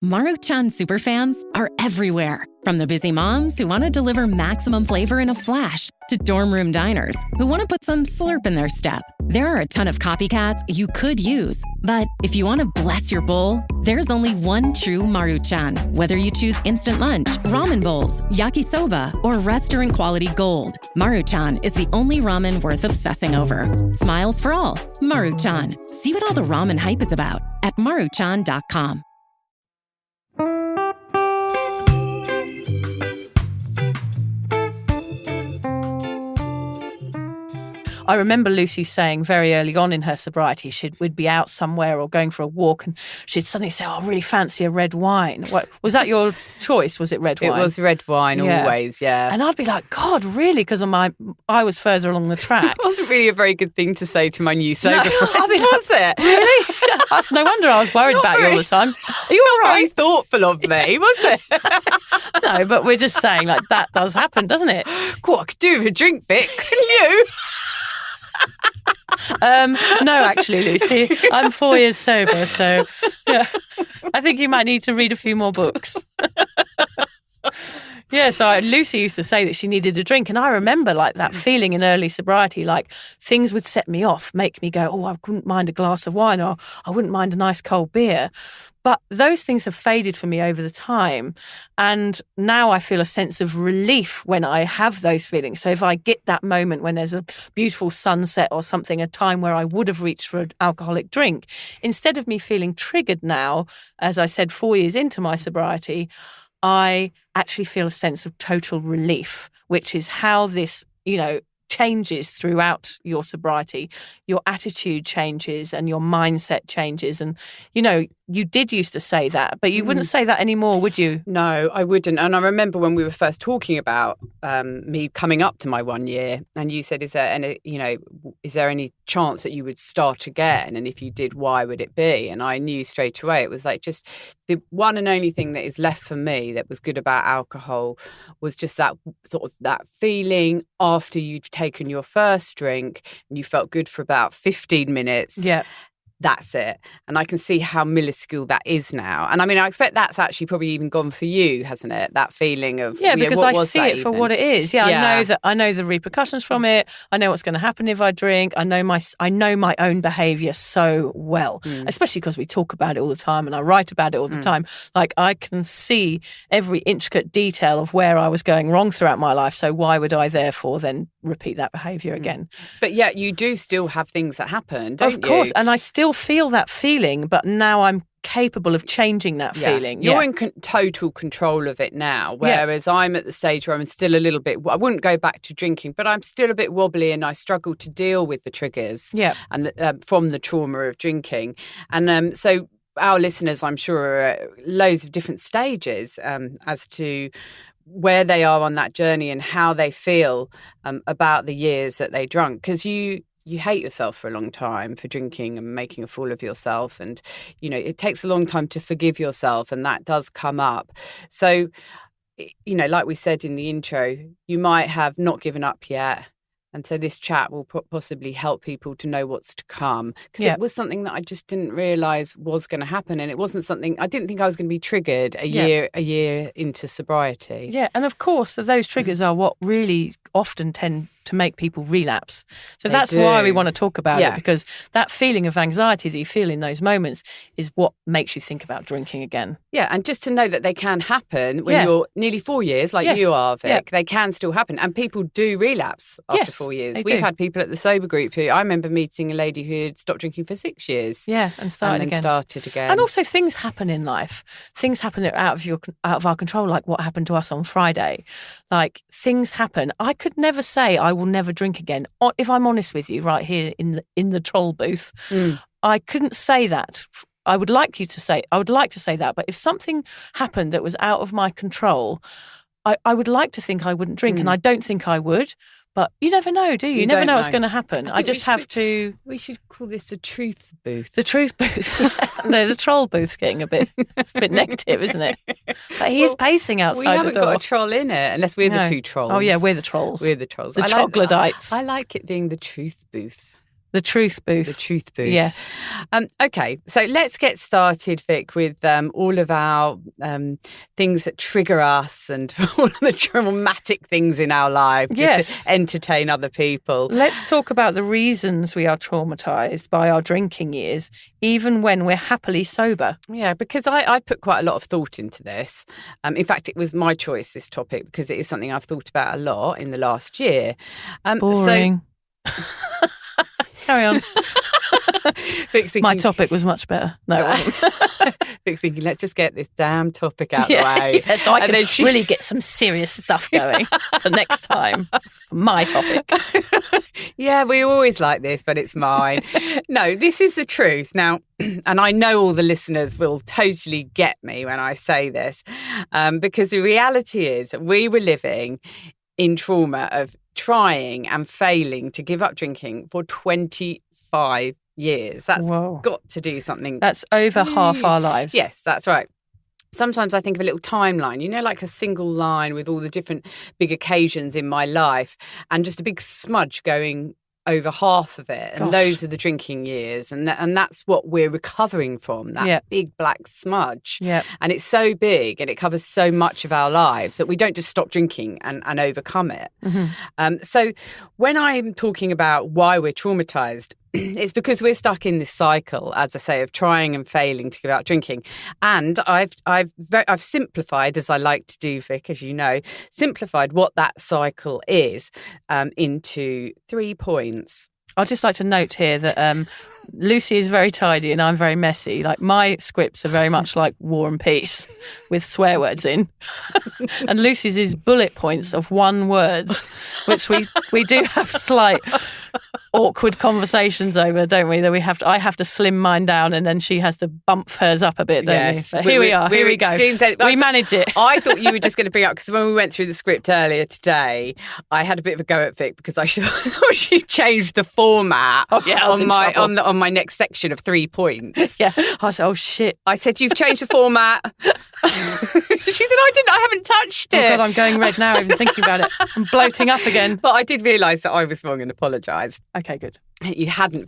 Maruchan superfans are everywhere. From the busy moms who want to deliver maximum flavor in a flash to dorm room diners who want to put some slurp in their step. There are a ton of copycats you could use. But if you want to bless your bowl, there's only one true Maruchan. Whether you choose instant lunch, ramen bowls, yakisoba, or restaurant quality gold, Maruchan is the only ramen worth obsessing over. Smiles for all. Maruchan. See what all the ramen hype is about at maruchan.com. I remember Lucy saying very early on in her sobriety, we'd be out somewhere or going for a walk and she'd suddenly say, I really fancy a red wine. What, was that your choice? Was it red wine? It was red wine always, yeah. And I'd be like, God, really? Because I was further along the track. It wasn't really a very good thing to say to my new sober friend, was it? Really? That's no wonder I was worried about you all the time. Are you all right? Very thoughtful of me, was it? No, but we're just saying like that does happen, doesn't it? What I could do with a drink, Vic, couldn't you? No, actually, Lucy, I'm 4 years sober, so yeah, I think you might need to read a few more books. Yeah, so Lucy used to say that she needed a drink, and I remember like that feeling in early sobriety, like things would set me off, make me go, oh, I wouldn't mind a glass of wine, or I wouldn't mind a nice cold beer. But those things have faded for me over the time. And now I feel a sense of relief when I have those feelings. So if I get that moment when there's a beautiful sunset or something, a time where I would have reached for an alcoholic drink, instead of me feeling triggered now, as I said, 4 years into my sobriety, I actually feel a sense of total relief, which is how this, changes throughout your sobriety. Your attitude changes and your mindset changes. And, you did used to say that, but you wouldn't say that anymore, would you? No, I wouldn't. And I remember when we were first talking about me coming up to my 1 year, and you said, is there any chance that you would start again? And if you did, why would it be? And I knew straight away it was like just the one and only thing that is left for me that was good about alcohol was just that sort of that feeling after you'd taken your first drink and you felt good for about 15 minutes. Yeah. That's it. And I can see how minuscule that is now. And I mean, I expect that's actually probably even gone for you, hasn't it? That feeling of, because what I was see that it for even? what it is. Yeah, I know the repercussions from it. I know what's going to happen if I drink. I know my own behaviour so well, especially because we talk about it all the time and I write about it all the time. Like I can see every intricate detail of where I was going wrong throughout my life. So why would I therefore then repeat that behaviour again? But yet you do still have things that happen, don't you? Of course, and I still feel that feeling, but now I'm capable of changing that feeling. You're in total control of it now, whereas I'm at the stage where I'm still a little bit, I wouldn't go back to drinking, but I'm still a bit wobbly and I struggle to deal with the triggers and from the trauma of drinking. And so our listeners, I'm sure, are at loads of different stages as to where they are on that journey and how they feel about the years that they drunk. Because you hate yourself for a long time for drinking and making a fool of yourself. And, it takes a long time to forgive yourself, and that does come up. So, like we said in the intro, you might have not given up yet. And so this chat will possibly help people to know what's to come. Because it was something that I just didn't realise was going to happen. And it wasn't something, I didn't think I was going to be triggered a year into sobriety. Yeah, and of course, those triggers are what really often tend to make people relapse. So that's why we want to talk about it, because that feeling of anxiety that you feel in those moments is what makes you think about drinking again. Yeah, and just to know that they can happen when you're nearly 4 years, like you are, Vic, they can still happen. And people do relapse after 4 years. We've had people at the sober group who, I remember meeting a lady who had stopped drinking for 6 years. Yeah, and started again. And also things happen in life. Things happen that are out of our control, like what happened to us on Friday. Like things happen. I could never say I will never drink again. If I'm honest with you, right here in the troll booth, I couldn't say that. I would like to say that, but if something happened that was out of my control, I would like to think I wouldn't drink, and I don't think I would. But you never know, do you? You never know what's going to happen. I just have to... We should call this a truth booth. The truth booth. No, the troll booth's getting a bit negative, isn't it? But he is pacing outside the door. We haven't got a troll in it, unless we're the two trolls. Oh, yeah, we're the trolls. We're the trolls. The troglodytes. I like it being the truth booth. The truth booth. The truth booth. Yes. Okay, so let's get started, Vic, with all of our things that trigger us and all of the traumatic things in our life, just to entertain other people. Let's talk about the reasons we are traumatised by our drinking years, even when we're happily sober. Yeah, because I put quite a lot of thought into this. In fact, it was my choice, this topic, because it is something I've thought about a lot in the last year. Boring. Carry on. Vic's thinking, my topic was much better. No, it wasn't. Vic's thinking, let's just get this damn topic out of the way. Yeah, so I can really get some serious stuff going for next time. My topic. Yeah, we always like this, but it's mine. No, this is the truth. Now, and I know all the listeners will totally get me when I say this, because the reality is we were living in trauma of trying and failing to give up drinking for 25 years. That's got to do something. That's over half our lives. Yes, that's right. Sometimes I think of a little timeline, like a single line with all the different big occasions in my life and just a big smudge going over half of it. And those are the drinking years. And that's what we're recovering from, that big black smudge. Yep. And it's so big and it covers so much of our lives that we don't just stop drinking and overcome it. Mm-hmm. So when I'm talking about why we're traumatised, it's because we're stuck in this cycle, as I say, of trying and failing to give up drinking. And I've simplified, as I like to do, Vic, as you know, simplified what that cycle is into 3 points. I'd just like to note here that Lucy is very tidy and I'm very messy. Like my scripts are very much like War and Peace with swear words in. And Lucy's is bullet points of one words, which we do have slight awkward conversations over, don't we? That I have to slim mine down and then she has to bump hers up a bit, don't we? But here we are. Here we go. We manage it. I thought you were just going to bring up, because when we went through the script earlier today, I had a bit of a go at Vic because I thought she changed the format on my next section of 3 points. Yeah. I said, oh shit. I said, you've changed the format. She said, I haven't touched it. Oh God, I'm going red now even thinking about it. I'm bloating up again. But I did realise that I was wrong and apologised. Okay, good. You hadn't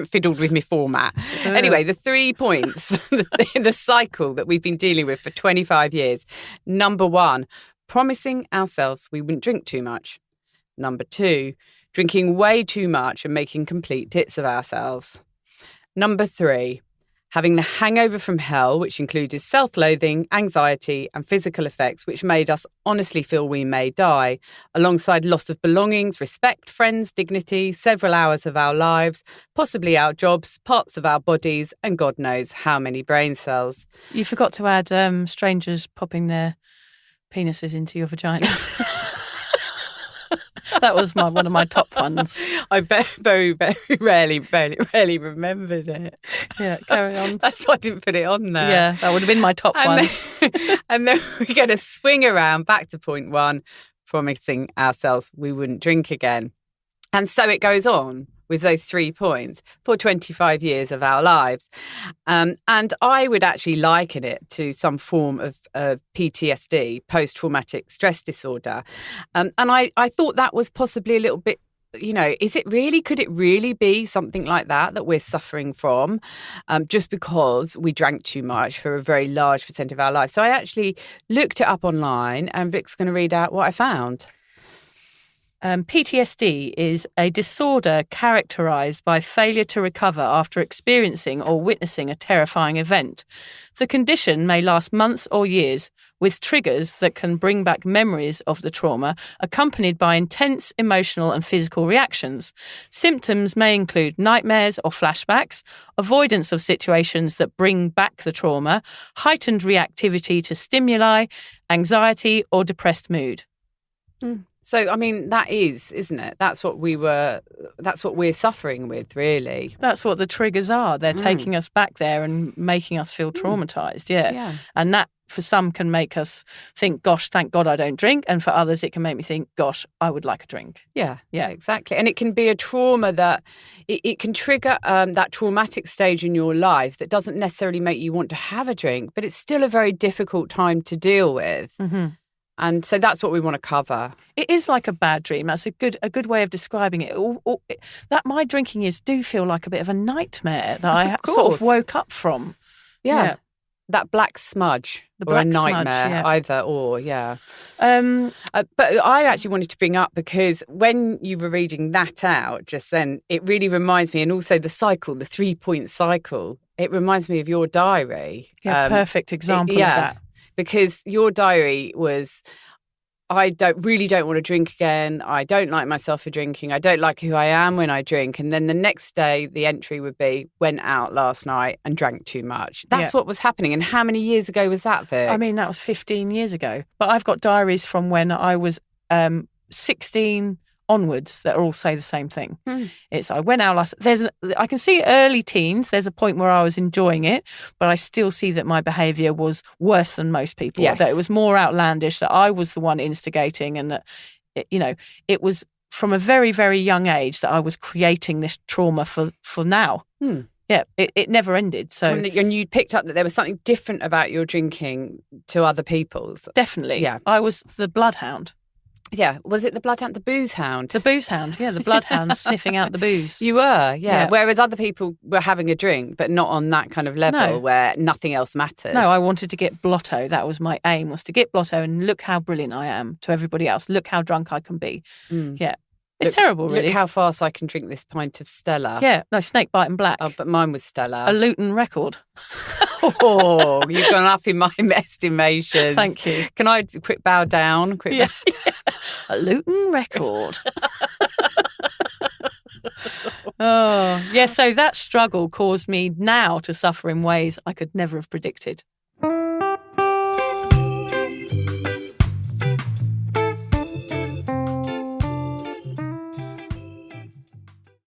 fiddled with me format. Anyway, the 3 points, the cycle that we've been dealing with for 25 years. Number 1, promising ourselves we wouldn't drink too much. Number 2, drinking way too much and making complete tits of ourselves. Number 3, having the hangover from hell, which included self-loathing, anxiety and physical effects, which made us honestly feel we may die, alongside loss of belongings, respect, friends, dignity, several hours of our lives, possibly our jobs, parts of our bodies, and God knows how many brain cells. You forgot to add strangers popping their penises into your vagina. That was one of my top ones. I very, very rarely remembered it. Yeah, carry on. That's why I didn't put it on there. Yeah, that would have been my top one. And then we're going to swing around back to point 1, promising ourselves we wouldn't drink again. And so it goes on with those 3 points for 25 years of our lives. And I would actually liken it to some form of PTSD, post-traumatic stress disorder. And I thought that was possibly a little bit, could it really be something like that we're suffering from just because we drank too much for a very large percent of our life? So I actually looked it up online and Vic's going to read out what I found. PTSD is a disorder characterised by failure to recover after experiencing or witnessing a terrifying event. The condition may last months or years, with triggers that can bring back memories of the trauma, accompanied by intense emotional and physical reactions. Symptoms may include nightmares or flashbacks, avoidance of situations that bring back the trauma, heightened reactivity to stimuli, anxiety or depressed mood. So, I mean, that is, isn't it? That's what we're suffering with, really. That's what the triggers are. They're taking us back there and making us feel traumatised, yeah. And that, for some, can make us think, gosh, thank God I don't drink. And for others, it can make me think, gosh, I would like a drink. Yeah, exactly. And it can be a trauma that, it can trigger that traumatic stage in your life that doesn't necessarily make you want to have a drink, but it's still a very difficult time to deal with. Mm-hmm. And so that's what we want to cover. It is like a bad dream. That's a good way of describing it. That my drinking years do feel like a bit of a nightmare that I sort of woke up from. Yeah. That black smudge or a nightmare, either or, but I actually wanted to bring up, because when you were reading that out just then, it really reminds me, and also the cycle, the 3-point cycle, it reminds me of your diary. Yeah, perfect example of that. Because your diary was, I really don't want to drink again. I don't like myself for drinking. I don't like who I am when I drink. And then the next day, the entry would be, went out last night and drank too much. That's what was happening. And how many years ago was that, Vic? I mean, that was 15 years ago. But I've got diaries from when I was 16 onwards that all say the same thing. It's, I went out last. I can see early teens. There's a point where I was enjoying it, but I still see that my behaviour was worse than most people. That it was more outlandish. That I was the one instigating, and that it was from a very, very young age that I was creating this trauma for now. Yeah, it never ended. So, and you picked up that there was something different about your drinking to other people's. Definitely, yeah. I was the bloodhound. Yeah, was it the bloodhound, the booze hound? The booze hound, yeah, the bloodhound sniffing out the booze. You were, yeah. Whereas other people were having a drink, but not on that kind of level where nothing else matters. No, I wanted to get blotto. That was my aim, was to get blotto and look how brilliant I am to everybody else. Look how drunk I can be. Yeah. It's terrible, really. Look how fast I can drink this pint of Stella. Yeah, no, snake bite and black. Oh, but mine was Stella. A Luton record. Oh, you've gone up in my estimation. Thank you. Can I quick bow down? Yeah. A Luton record. So that struggle caused me now to suffer in ways I could never have predicted.